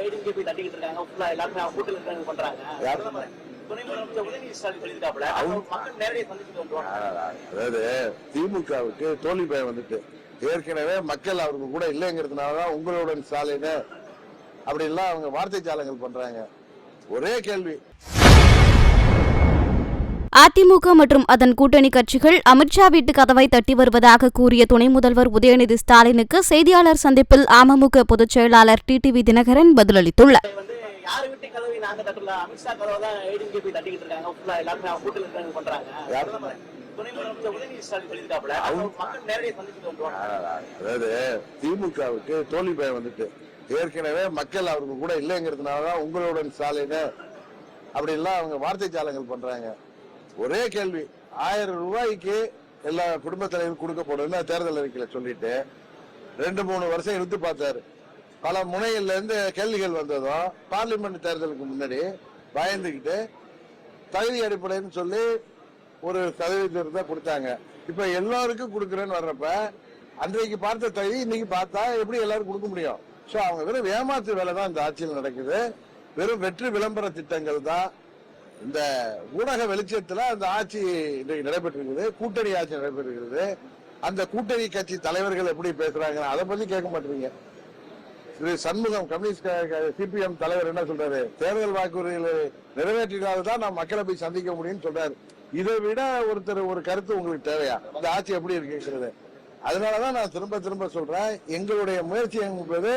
ஏடிஎம்கே போய் தட்டிக்கிட்டு இருக்காங்க. ஃபுல்லா எல்லாருமே கூட்டத்துல இருக்காங்க பண்றாங்க. துணை முதலமைச்சர் உதயநிதி ஸ்டாலின் சொல்லியிருக்காப்புல, மக்கள் நேரடியாக சந்திச்சுட்டு வந்துருவாங்க. அதாவது திமுகவுக்கு தோல்வி பயம் வந்துட்டு ஏற்கனவே மக்கள் அவருக்கு கூட இல்லைங்கிறதுனாலதான் உங்களுடன் ஸ்டாலின் அப்படின்லாம் அவங்க வார்த்தை ஜாலங்கள் பண்றாங்க. ஒரே கேள்வி, அதிமுக மற்றும் அதன் கூட்டணி கட்சிகள் அமித்ஷா வீட்டு கதவை தட்டி வருவதாக கூறிய துணை முதல்வர் உதயநிதி ஸ்டாலினுக்கு செய்தியாளர் சந்திப்பில் அமமுக பொதுச் செயலாளர் டிடிவி தினகரன் பதிலளித்துள்ளார். யார் வீட்டு கதவை நாங்க தட்டல, அமித்ஷா கதவை தான் ஏடிஎம்கே போய் தட்டிக்கிட்டு இருக்காங்க. ஃபுல்லா எல்லாருமே கூட்டத்துல இருக்காங்க பண்றாங்க. துணை முதலமைச்சர் உதயநிதி ஸ்டாலின் சொல்லியிருக்காப்புல, மக்கள் நேரடியாக சந்திச்சுட்டு வந்துருவாங்க. அதாவது திமுகவுக்கு தோல்வி பயம் வந்துட்டு ஏற்கனவே மக்கள் அவருக்கு கூட இல்லைங்கிறதுனாலதான் உங்களுடன் ஸ்டாலின் அப்படின்லாம் அவங்க வார்த்தை ஜாலங்கள் பண்றாங்க. ஒரே கேள்வி, 1000 ரூபாய்க்கு எல்லா குடும்ப தலைவரும் கொடுக்கப்படும்னு தேர்தல் அறிக்கையில சொல்லிட்டு 2-3 வருஷம் இழுத்து பார்த்தாரு. பல முனைகள்ல இருந்து கேள்விகள் வந்ததும் பார்லிமெண்ட் தேர்தலுக்கு முன்னாடி பயந்துகிட்டு தகுதி அடிப்படைன்னு சொல்லி ஒரு சதவீதத்தை கொடுத்தாங்க. இப்ப எல்லாருக்கும் கொடுக்குறேன்னு வர்றப்ப அன்றைக்கு பார்த்த தகுதி இன்னைக்கு பார்த்தா எப்படி எல்லாரும் கொடுக்க முடியும்? சோ அவங்க வெறும் ஏமாத்து வேலை தான் இந்த ஆட்சியில் நடக்குது. வெறும் வெற்றி விளம்பர திட்டங்கள் தான். இந்த ஊடக வெளிச்சத்துல அந்த ஆட்சி இன்றைக்கு நடைபெற்றிருக்கிறது, கூட்டணி ஆட்சி நடைபெறுகிறது. அந்த கூட்டணி கட்சி தலைவர்கள் எப்படி பேசுறாங்க அதை பத்தி கேட்க மாட்டீங்க. திரு சண்முகம் கம்யூனிஸ்ட் சிபிஎம் தலைவர் என்ன சொல்றாரு? தேர்தல் வாக்குறுதிகளை நிறைவேற்றினால்தான் நாம் மக்களை போய் சந்திக்க முடியும்னு சொல்றாரு. இதை விட ஒரு கருத்து உங்களுக்கு தேவையா? இந்த ஆட்சி எப்படி இருக்குங்கிறது. அதனாலதான் நான் திரும்ப திரும்ப சொல்றேன், எங்களுடைய முயற்சி என்பது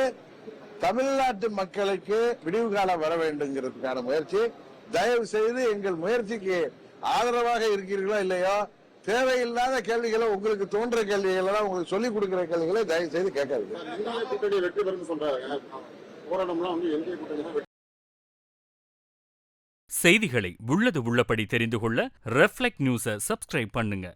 தமிழ்நாட்டு மக்களுக்கு விடிவு காலம் வர வேண்டுங்கிறதுக்கான முயற்சி. தயவு செய்து எங்கள் முயற்சிக்கு ஆதரவாக இருக்கிறீர்களோ இல்லையோ, தேவையில்லாத கேள்விகளை, உங்களுக்கு தோன்ற கேள்விகளை, உங்களுக்கு சொல்லிக் கொடுக்கிற கேள்விகளை தயவு செய்து கேட்காதீங்க. செய்திகளை உள்ளது உள்ளபடி தெரிந்து கொள்ள ரெஃப்ளெக்ட் நியூஸை சப்ஸ்கிரைப் பண்ணுங்க.